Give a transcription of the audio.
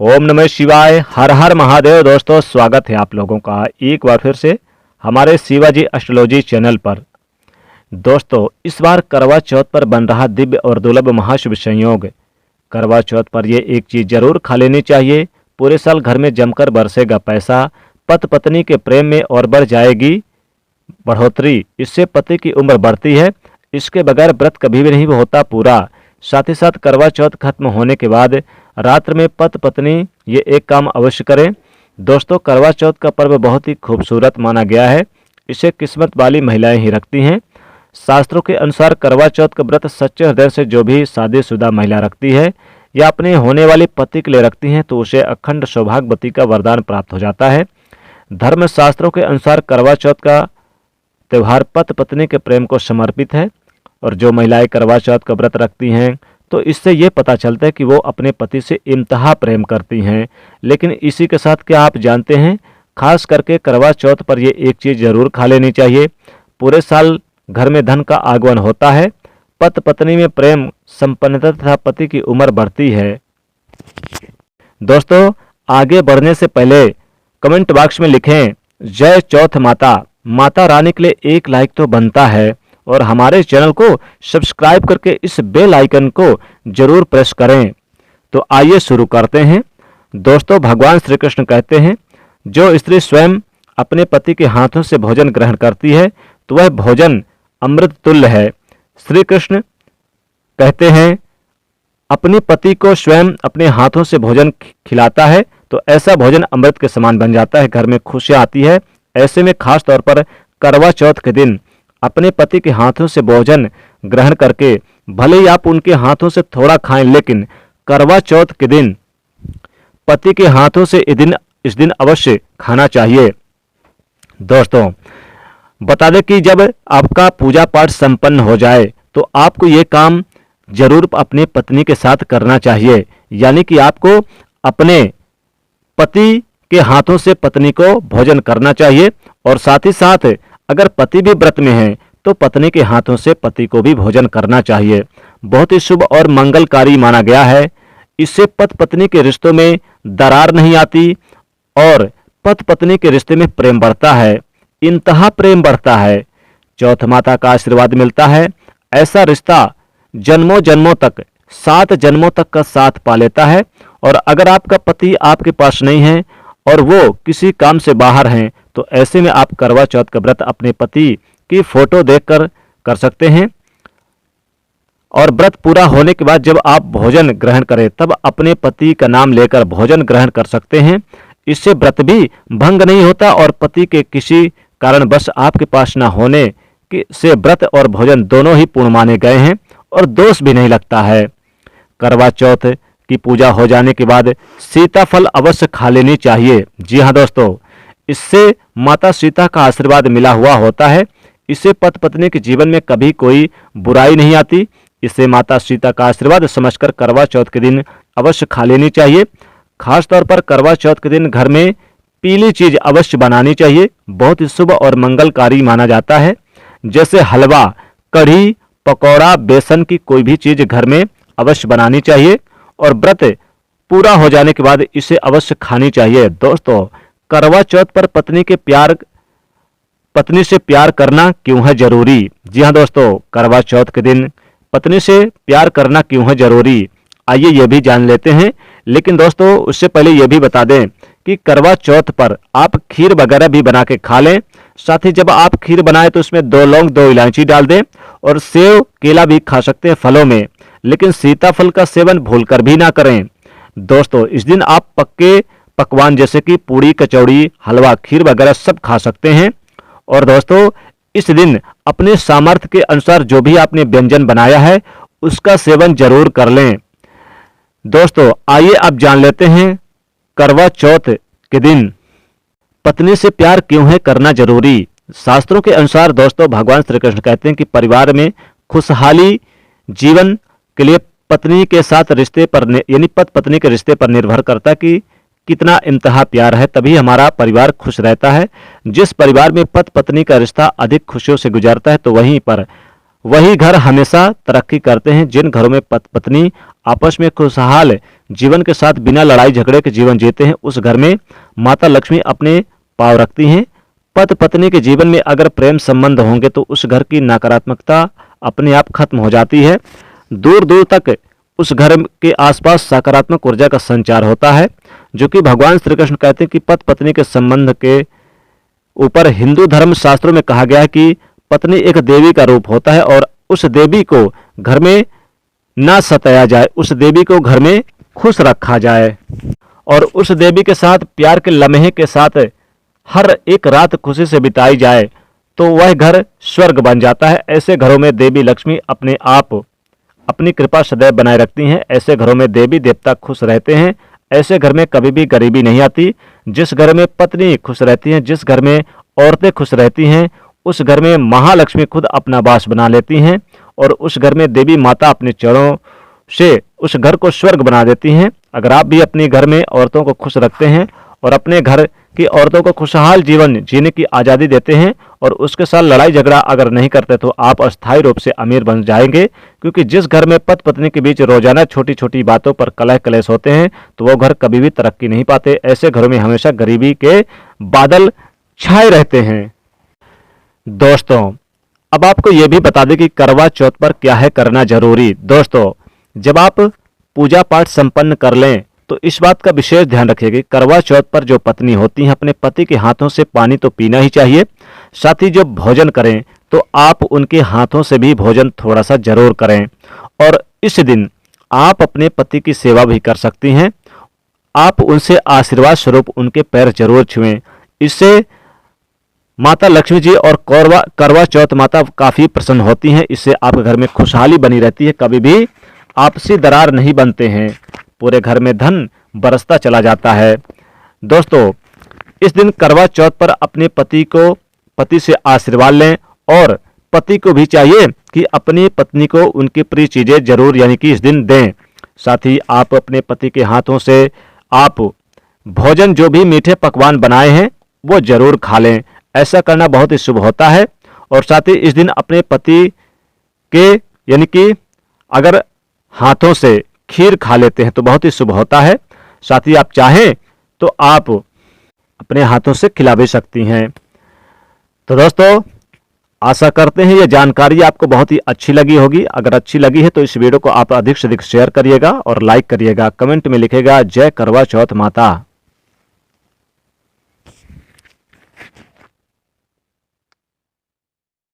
ओम नमः शिवाय। हर हर महादेव। दोस्तों, स्वागत है आप लोगों का एक बार फिर से हमारे शिवाजी एस्ट्रोलॉजी चैनल पर। दोस्तों, इस बार करवा चौथ पर बन रहा दिव्य और दुर्लभ महाशुभ संयोग। करवा चौथ पर ये एक चीज़ जरूर खा लेनी चाहिए। पूरे साल घर में जमकर बरसेगा पैसा, पति पत्नी के प्रेम में और बढ़ जाएगी बढ़ोतरी। इससे पति की उम्र बढ़ती है। इसके बगैर व्रत कभी भी नहीं होता पूरा। साथ ही साथ करवा चौथ खत्म होने के बाद रात्र में पति पत्नी ये एक काम अवश्य करें। दोस्तों, करवा चौथ का पर्व बहुत ही खूबसूरत माना गया है। इसे किस्मत वाली महिलाएं ही रखती हैं। शास्त्रों के अनुसार करवा चौथ का व्रत सच्चे हृदय से जो भी शादीशुदा महिला रखती है या अपने होने वाले पति के लिए रखती हैं तो उसे अखंड सौभाग्यवती का वरदान प्राप्त हो जाता है। धर्म शास्त्रों के अनुसार करवा चौथ का त्यौहार पति पत्नी के प्रेम को समर्पित है। और जो महिलाएं करवा चौथ का व्रत रखती हैं तो इससे ये पता चलता है कि वो अपने पति से इंतहा प्रेम करती हैं। लेकिन इसी के साथ क्या आप जानते हैं, खास करके करवा चौथ पर ये एक चीज़ जरूर खा लेनी चाहिए। पूरे साल घर में धन का आगमन होता है, पति पत्नी में प्रेम संपन्नता तथा पति की उम्र बढ़ती है। दोस्तों, आगे बढ़ने से पहले कमेंट बॉक्स में लिखें जय चौथ माता। माता रानी के लिए एक लाइक तो बनता है और हमारे चैनल को सब्सक्राइब करके इस बेल आइकन को जरूर प्रेस करें। तो आइए शुरू करते हैं। दोस्तों, भगवान श्री कृष्ण कहते हैं, जो स्त्री स्वयं अपने पति के हाथों से भोजन ग्रहण करती है तो वह भोजन अमृत तुल्य है। श्री कृष्ण कहते हैं, अपने पति को स्वयं अपने हाथों से भोजन खिलाता है तो ऐसा भोजन अमृत के समान बन जाता है। घर में खुशियाँ आती है। ऐसे में खास तौर पर करवा चौथ के दिन अपने पति के हाथों से भोजन ग्रहण करके, भले ही आप उनके हाथों से थोड़ा खाएं, लेकिन करवा चौथ के दिन पति के हाथों से इस दिन अवश्य खाना चाहिए। दोस्तों, बता दें कि जब आपका पूजा पाठ संपन्न हो जाए तो आपको ये काम जरूर अपने पत्नी के साथ करना चाहिए। यानी कि आपको अपने पति के हाथों से पत्नी को भोजन करना चाहिए। और साथ ही साथ अगर पति भी व्रत में है तो पत्नी के हाथों से पति को भी भोजन करना चाहिए। बहुत ही शुभ और मंगलकारी माना गया है। इससे पति पत्नी के रिश्तों में दरार नहीं आती और पति पत्नी के रिश्ते में प्रेम बढ़ता है, इंतहा प्रेम बढ़ता है। चौथ माता का आशीर्वाद मिलता है। ऐसा रिश्ता जन्मों जन्मों तक, 7 जन्मों तक का साथ पा लेता है। और अगर आपका पति आपके पास नहीं है और वो किसी काम से बाहर हैं तो ऐसे में आप करवा चौथ का व्रत अपने पति की फोटो देखकर कर सकते हैं। और व्रत पूरा होने के बाद जब आप भोजन ग्रहण करें तब अपने पति का नाम लेकर भोजन ग्रहण कर सकते हैं। इससे व्रत भी भंग नहीं होता और पति के किसी कारणवश आपके पास न होने से व्रत और भोजन दोनों ही पूर्ण माने गए हैं और दोष भी नहीं लगता है। करवा चौथ की पूजा हो जाने के बाद सीताफल अवश्य खा लेनी चाहिए। जी हाँ दोस्तों, इससे माता सीता का आशीर्वाद मिला हुआ होता है। इससे पति पत्नी के जीवन में कभी कोई बुराई नहीं आती। इससे माता सीता का आशीर्वाद समझकर करवा चौथ के दिन अवश्य खा लेनी चाहिए। खास तौर पर करवा चौथ के दिन घर में पीली चीज अवश्य बनानी चाहिए। बहुत ही शुभ और मंगलकारी माना जाता है। जैसे हलवा, कढ़ी, पकौड़ा, बेसन की कोई भी चीज घर में अवश्य बनानी चाहिए और व्रत पूरा हो जाने के बाद इसे अवश्य खानी चाहिए। दोस्तों, करवा चौथ पर पत्नी से प्यार करना क्यों है जरूरी? जी हाँ दोस्तों, करवा चौथ के दिन पत्नी से प्यार करना क्यों है जरूरी, आइए ये भी जान लेते हैं। लेकिन दोस्तों, उससे पहले ये भी बता दें कि करवा चौथ पर आप खीर वगैरह भी बना के खा लें। साथ ही जब आप खीर बनाएं तो उसमें 2 लौंग, 2 इलायची डाल दें और सेव, केला भी खा सकते हैं फलों में। लेकिन सीताफल का सेवन भूलकर भी ना करें। दोस्तों, इस दिन आप पक्के पकवान जैसे कि पूड़ी, कचौड़ी, हलवा, खीर वगैरह सब खा सकते हैं। और दोस्तों, इस दिन अपने सामर्थ्य के अनुसार जो भी आपने व्यंजन बनाया है उसका सेवन जरूर कर लें। दोस्तों, आइए अब जान लेते हैं करवा चौथ के दिन पत्नी से प्यार क्यों है करना जरूरी। शास्त्रों के अनुसार दोस्तों, भगवान श्री कृष्ण कहते हैं कि परिवार में खुशहाली जीवन के लिए पत्नी के साथ रिश्ते पर यानी पति पत्नी के रिश्ते पर निर्भर करता है कि कितना इंतहा प्यार है, तभी हमारा परिवार खुश रहता है। जिस परिवार में पति पत्नी का रिश्ता अधिक खुशियों से गुजरता है तो वही घर हमेशा तरक्की करते हैं। जिन घरों में पति पत्नी आपस में खुशहाल जीवन के साथ बिना लड़ाई झगड़े के जीवन जीते हैं, उस घर में माता लक्ष्मी अपने पांव रखती हैं। पति पत्नी के जीवन में अगर प्रेम संबंध होंगे तो उस घर की नकारात्मकता अपने आप खत्म हो जाती है। दूर दूर तक उस घर के आसपास सकारात्मक ऊर्जा का संचार होता है, जो कि भगवान श्री कृष्ण कहते हैं कि पति पत्नी के संबंध के ऊपर हिंदू धर्म शास्त्रों में कहा गया है कि पत्नी एक देवी का रूप होता है और उस देवी को घर में ना सताया जाए, उस देवी को घर में खुश रखा जाए और उस देवी के साथ प्यार के लम्हे के साथ हर एक रात खुशी से बिताई जाए तो वह घर स्वर्ग बन जाता है। ऐसे घरों में देवी लक्ष्मी अपने आप अपनी कृपा सदैव बनाए रखती हैं। ऐसे घरों में देवी देवता खुश रहते हैं। ऐसे घर में कभी भी गरीबी नहीं आती। जिस घर में पत्नी खुश रहती है, जिस घर में औरतें खुश रहती हैं, उस घर में महालक्ष्मी खुद अपना वास बना लेती हैं और उस घर में देवी माता अपने चरणों से उस घर को स्वर्ग बना देती हैं। अगर आप भी अपने घर में औरतों को खुश रखते हैं और अपने घर की औरतों को खुशहाल जीवन जीने की आज़ादी देते हैं और उसके साथ लड़ाई झगड़ा अगर नहीं करते तो आप अस्थायी रूप से अमीर बन जाएंगे, क्योंकि जिस घर में पति पत्नी के बीच रोजाना छोटी छोटी बातों पर कलह कलेश होते हैं तो वो घर कभी भी तरक्की नहीं पाते। ऐसे घरों में हमेशा गरीबी के बादल छाए रहते हैं। दोस्तों, अब आपको यह भी बता दें कि करवा चौथ पर क्या है करना जरूरी। दोस्तों, जब आप पूजा पाठ संपन्न कर लें तो इस बात का विशेष ध्यान रखिएगा कि करवा चौथ पर जो पत्नी होती हैं अपने पति के हाथों से पानी तो पीना ही चाहिए। साथ ही जो भोजन करें तो आप उनके हाथों से भी भोजन थोड़ा सा जरूर करें और इस दिन आप अपने पति की सेवा भी कर सकती हैं। आप उनसे आशीर्वाद स्वरूप उनके पैर जरूर छुएं। इससे माता लक्ष्मी जी और करवा चौथ माता काफी प्रसन्न होती हैं। इससे आपके घर में खुशहाली बनी रहती है, कभी भी आपसी दरार नहीं बनते हैं, पूरे घर में धन बरसता चला जाता है। दोस्तों, इस दिन करवा चौथ पर अपने पति से आशीर्वाद लें और पति को भी चाहिए कि अपनी पत्नी को उनकी प्रिय चीजें जरूर यानी कि इस दिन दें। साथ ही आप अपने पति के हाथों से आप भोजन जो भी मीठे पकवान बनाए हैं वो जरूर खा लें। ऐसा करना बहुत ही शुभ होता है। और साथ ही इस दिन अपने पति के यानी कि अगर हाथों से खीर खा लेते हैं तो बहुत ही शुभ होता है। साथ ही आप चाहें तो आप अपने हाथों से खिला भी सकती हैं। तो दोस्तों, आशा करते हैं ये जानकारी आपको बहुत ही अच्छी लगी होगी। अगर अच्छी लगी है तो इस वीडियो को आप अधिक से अधिक शेयर करिएगा और लाइक करिएगा। कमेंट में लिखेगा जय करवा चौथ माता।